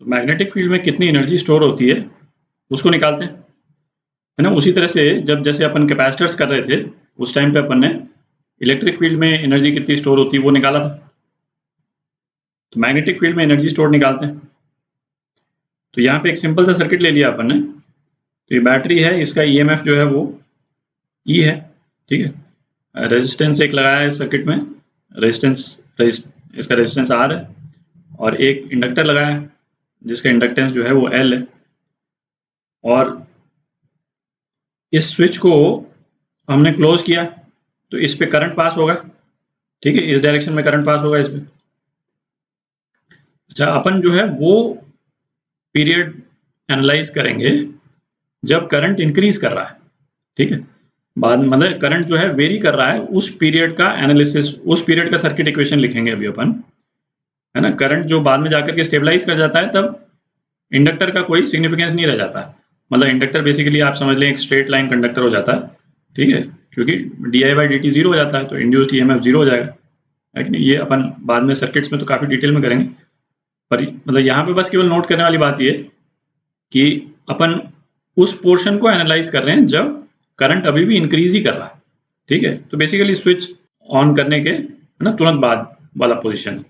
तो magnetic field में कितनी एनर्जी स्टोर होती है उसको निकालते हैं, है ना। उसी तरह से जब जैसे अपन कैपेसिटर्स कर रहे थे उस टाइम पे अपन ने इलेक्ट्रिक फील्ड में एनर्जी कितनी स्टोर होती है वो निकाला था। तो मैग्नेटिक फील्ड में एनर्जी स्टोर निकालते हैं। तो यहाँ पे एक सिंपल सा सर्किट ले लिया अपन ने। तो ये बैटरी है, इसका ईएमएफ जो है वो ई है, ठीक है। रेजिस्टेंस एक लगाया है सर्किट में, इसका रेजिस्टेंस आर है, और एक इंडक्टर लगाया है जिसका इंडक्टेंस जो है वो एल है। और इस स्विच को हमने क्लोज किया तो इस पे करंट पास होगा, ठीक है, इस डायरेक्शन में करंट पास होगा इस पे। अच्छा, अपन जो है वो पीरियड एनालाइज करेंगे जब करंट इंक्रीज कर रहा है, ठीक है। बाद मतलब करंट जो है वेरी कर रहा है, उस पीरियड का एनालिसिस, उस पीरियड का सर्किट इक्वेशन लिखेंगे अभी अपन, है ना। करंट जो बाद में जाकर के स्टेबलाइज कर जाता है तब इंडक्टर का कोई सिग्निफिकेंस नहीं रह जाता। मतलब इंडक्टर बेसिकली आप समझ लें एक स्ट्रेट लाइन कंडक्टर हो जाता है, ठीक है, क्योंकि di/dt जीरो हो जाता है तो इंड्यूस्ड ईएमएफ जीरो हो जाएगा, है कि नहीं। ये अपन बाद में सर्किट्स में तो काफ़ी डिटेल में करेंगे, पर मतलब यहाँ पे बस केवल नोट करने वाली बात ये कि अपन उस पोर्शन को एनालाइज कर रहे हैं जब करंट अभी भी इंक्रीज ही कर रहा है, ठीक है। तो बेसिकली स्विच ऑन करने के है ना तुरंत बाद वाला पोजीशन।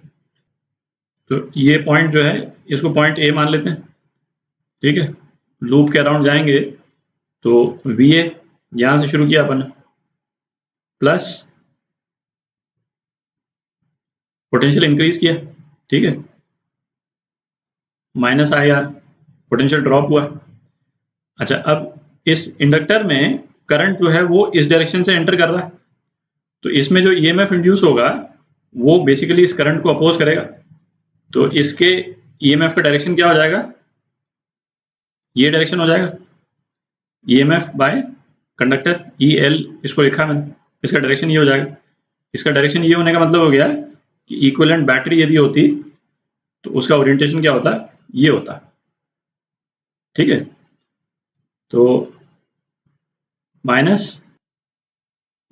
तो ये पॉइंट जो है इसको पॉइंट ए मान लेते हैं, ठीक है। लूप के अराउंड जाएंगे तो वी ए यहाँ से शुरू किया अपन, प्लस पोटेंशियल इंक्रीज किया, ठीक है, minus I R potential drop हुआ। अच्छा, अब इस इंडक्टर में करंट जो है वो इस डायरेक्शन से एंटर कर रहा है, तो इसमें जो ईएमएफ इंड्यूस होगा वो बेसिकली इस करंट को अपोज करेगा। तो इसके ईएमएफ का डायरेक्शन क्या हो जाएगा, ये डायरेक्शन हो जाएगा, EMF bye conductor E L, इसको लिखा मैंने, इसका डायरेक्शन ये हो जाएगा। इसका डायरेक्शन ये होने का मतलब हो गया कि इक्विवेलेंट बैटरी यदि होती तो उसका ओरिएंटेशन क्या होता, ये होता, ठीक है। तो माइनस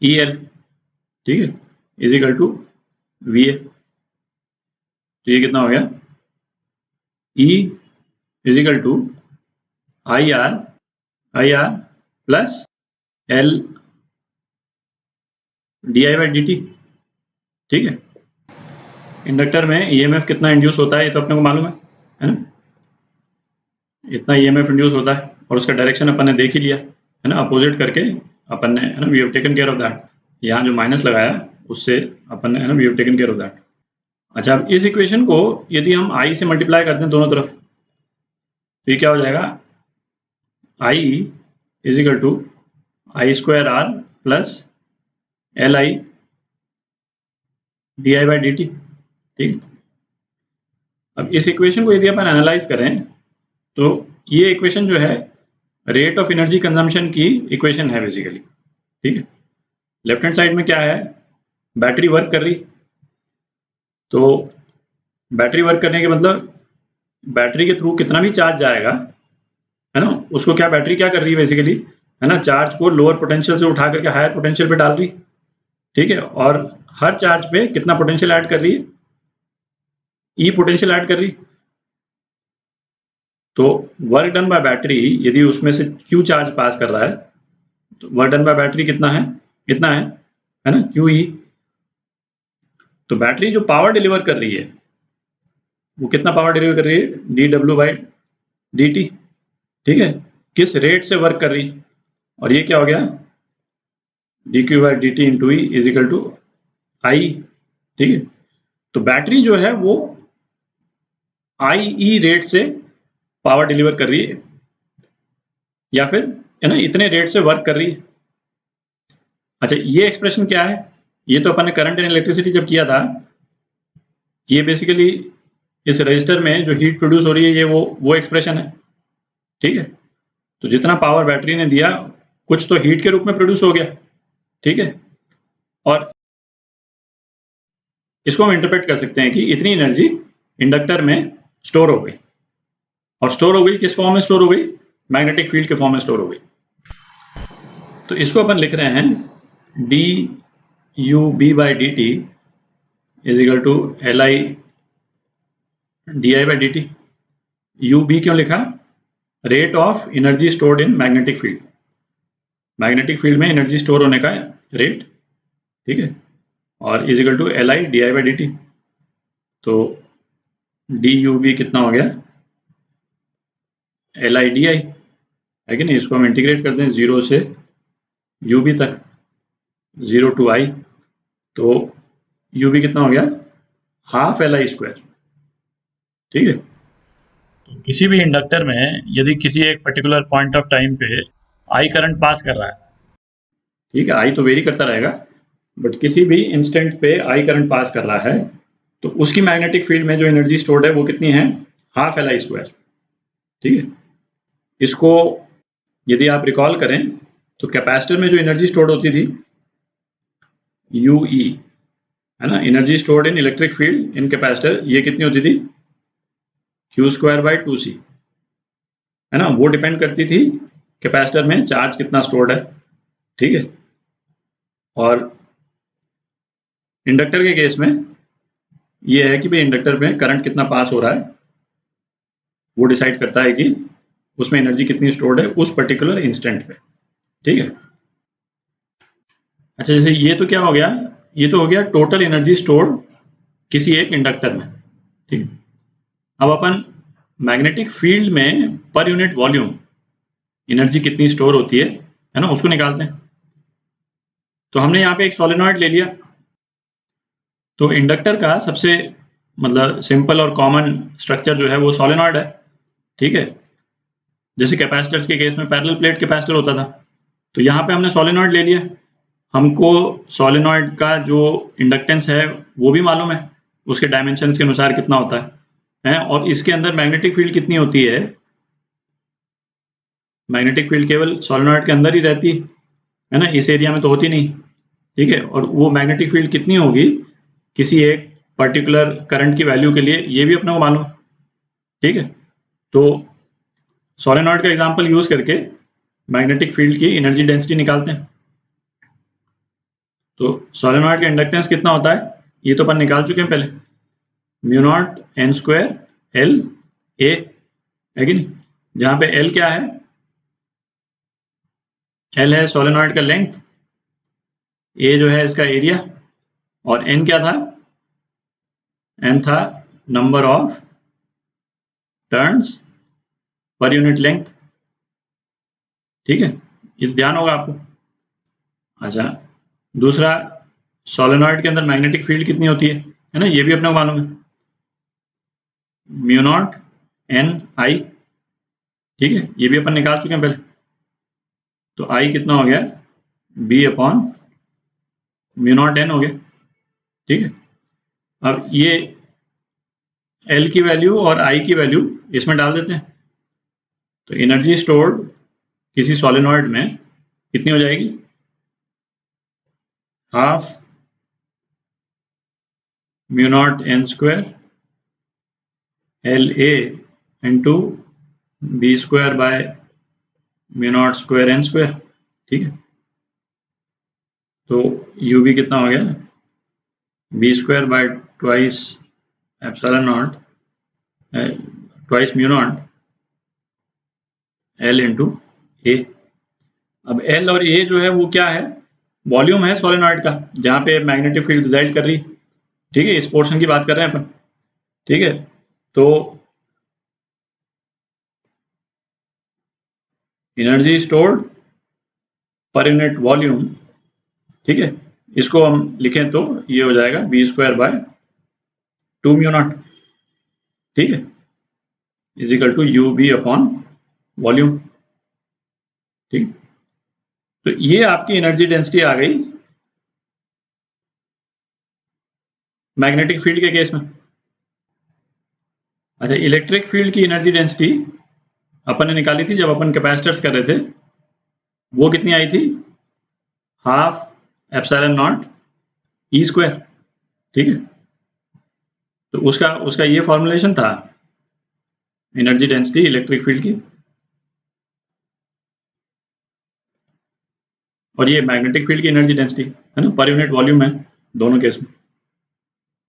ई एल, ठीक है, is equal to V A. तो ये कितना हो गया, E is equal to I R plus L di/dt, ठीक है। इंडक्टर में ईएमएफ कितना इंड्यूस होता है ये तो अपने को मालूम है ना। इतना ईएमएफ इंड्यूस होता है और उसका डायरेक्शन अपन ने देख ही लिया, है ना, अपोजिट करके अपन ने, है ना, we have taken care of that. यहाँ जो माइनस लगाया उससे अपन ने, है ना, we have taken care of that. अच्छा, अब इस इक्वेशन को यदि हम आई से मल्टीप्लाई करते हैं दोनों तरफ तो ये क्या हो जाएगा, I is equal to I square R plus L I di/dt, ठीक। अब इस इक्वेशन को यदि अपन एनालाइज करें तो ये इक्वेशन जो है रेट ऑफ एनर्जी कंजम्पशन की इक्वेशन है बेसिकली, ठीक है। लेफ्ट हैंड साइड में क्या है, बैटरी वर्क कर रही, तो बैटरी वर्क करने के मतलब बैटरी के थ्रू कितना भी चार्ज जाएगा, है ना, उसको क्या बैटरी क्या कर रही है बेसिकली, है ना, चार्ज को लोअर पोटेंशियल से उठा करके हायर पोटेंशियल पे डाल रही, ठीक है। और हर चार्ज पे कितना पोटेंशियल ऐड कर रही है, ई पोटेंशियल ऐड कर रही। तो वर्क डन बाय बैटरी यदि उसमें से क्यू चार्ज पास कर रहा है तो वर्क डन बाय बैटरी कितना है, इतना है ना, क्यू ई। तो बैटरी जो पावर डिलीवर कर रही है वो कितना पावर डिलीवर कर रही है, dw/dt, ठीक है, किस रेट से वर्क कर रही। और ये क्या हो गया, dq/dt into E is equal to I, ठीक है। तो बैटरी जो है वो आई ई रेट से पावर डिलीवर कर रही है या फिर, है ना, इतने रेट से वर्क कर रही है। अच्छा, ये एक्सप्रेशन क्या है, ये तो अपन ने करंट एंड इलेक्ट्रिसिटी जब किया था, ये बेसिकली इस रजिस्टर में जो हीट प्रोड्यूस हो रही है ये वो एक्सप्रेशन है, ठीक है। तो जितना पावर बैटरी ने दिया कुछ तो हीट के रूप में प्रोड्यूस हो गया, ठीक है। और इसको हम इंटरप्रेट कर सकते हैं कि इतनी एनर्जी इंडक्टर में स्टोर हो गई, और स्टोर हो गई किस फॉर्म में स्टोर हो गई, मैग्नेटिक फील्ड के फॉर्म में स्टोर हो गई। तो इसको अपन लिख रहे हैं dub/dt is equal to li di/dt, U B क्यों लिखा? Rate of energy stored in magnetic field, magnetic field में एनर्जी स्टोर होने का रेट, ठीक है, और is equal to L I D I by D T. तो डी यू बी कितना हो गया? एल आई डी आई है कि नहीं? इसको हम इंटीग्रेट करते हैं 0 से यू बी तक, 0 टू आई, तो यू बी कितना हो गया? हाफ एल आई स्क्वायर, ठीक है। तो किसी भी इंडक्टर में यदि किसी एक पर्टिकुलर पॉइंट ऑफ टाइम पे आई करंट पास कर रहा है, ठीक है, आई तो वेरी करता रहेगा, बट किसी भी इंस्टेंट पे आई करंट पास कर रहा है तो उसकी मैग्नेटिक फील्ड में जो एनर्जी स्टोर्ड है वो कितनी है? हाफ एल आई स्क्वायर, ठीक है। इसको यदि आप रिकॉल करें तो कैपेसिटर में जो एनर्जी स्टोर्ड होती थी यू ई, है ना, एनर्जी स्टोर्ड इन इलेक्ट्रिक फील्ड इन कैपेसिटर, ये कितनी होती थी? क्यू स्क्वायर बाई 2c, है ना, वो डिपेंड करती थी कैपेसिटर में चार्ज कितना स्टोर्ड है, ठीक है। और इंडक्टर के केस में ये है कि भाई इंडक्टर में करंट कितना पास हो रहा है वो डिसाइड करता है कि उसमें एनर्जी कितनी स्टोर्ड है उस पर्टिकुलर इंस्टेंट पे, ठीक है। अच्छा, जैसे ये तो क्या हो गया? ये तो हो गया टोटल एनर्जी स्टोर्ड किसी एक इंडक्टर में, ठीक है। अब अपन मैग्नेटिक फील्ड में पर यूनिट वॉल्यूम एनर्जी कितनी स्टोर होती है ना, उसको निकालते हैं। तो हमने यहाँ पे एक सोलेनॉइड ले लिया, तो इंडक्टर का सबसे मतलब सिंपल और कॉमन स्ट्रक्चर जो है वो सोलेनॉइड है, ठीक है। जैसे कैपेसिटर्स के केस में पैरेलल प्लेट कैपेसिटर होता था, तो यहाँ पे हमने सोलेनॉइड ले लिया। हमको सोलेनॉइड का जो इंडक्टेंस है वो भी मालूम है, उसके डायमेंशंस के अनुसार कितना होता है, और इसके अंदर मैग्नेटिक फील्ड कितनी होती है? मैग्नेटिक फील्ड केवल सोलेनॉइड के अंदर ही रहती है ना, इस एरिया में तो होती नहीं, ठीक है। और वो मैग्नेटिक फील्ड कितनी होगी किसी एक पर्टिकुलर करंट की वैल्यू के लिए, ये भी अपने को मालूम, ठीक है। तो सोलेनॉइड का एग्जांपल यूज करके मैग्नेटिक फील्ड की एनर्जी डेंसिटी निकालते हैं। तो सोलेनॉइड का इंडक्टेंस कितना होता है ये तो अपन निकाल चुके हैं पहले, mu naught N square L ए, है कि नहीं? जहां पे एल क्या है? एल है सोलेनॉइड का लेंथ, ए जो है इसका एरिया, और एन क्या था? एन था number of turns per unit length, ठीक है, ये ध्यान होगा आपको। अच्छा, दूसरा, सोलेनॉइड के अंदर मैग्नेटिक फील्ड कितनी होती है ना, ये भी अपने को मालूम है, म्यू नॉट एन आई, ठीक है, ये भी अपन निकाल चुके हैं पहले। तो आई कितना हो गया? B upon mu naught N हो गया, ठीक है। अब ये एल की वैल्यू और आई की वैल्यू इसमें डाल देते हैं, तो एनर्जी स्टोर्ड किसी सोलेनॉइड में कितनी हो जाएगी? Half mu naught N square L A into B square by mu naught square N square, ठीक है। तो यू बी कितना हो गया? B square by twice epsilon naught twice mu naught L into A. अब एल और ए जो है वो क्या है? वॉल्यूम है सोलेनॉइड का जहां पे मैग्नेटिक फील्ड रिजाइड कर रही, ठीक है, इस पोर्शन की बात कर रहे हैं अपन, ठीक है। तो energy stored per unit volume, ठीक है, इसको हम लिखें तो ये हो जाएगा B square by 2 mu naught, ठीक है, is equal to U B upon volume, ठीक। तो ये आपकी एनर्जी डेंसिटी आ गई मैग्नेटिक फील्ड के केस में। अच्छा, इलेक्ट्रिक फील्ड की एनर्जी डेंसिटी अपन ने निकाली थी जब अपन कैपेसिटर्स कर रहे थे, वो कितनी आई थी? Half epsilon not E square, ठीक है। तो उसका उसका ये फॉर्मुलेशन था एनर्जी डेंसिटी इलेक्ट्रिक फील्ड की, और ये मैग्नेटिक फील्ड की एनर्जी डेंसिटी है ना, पर यूनिट वॉल्यूम है दोनों केस में।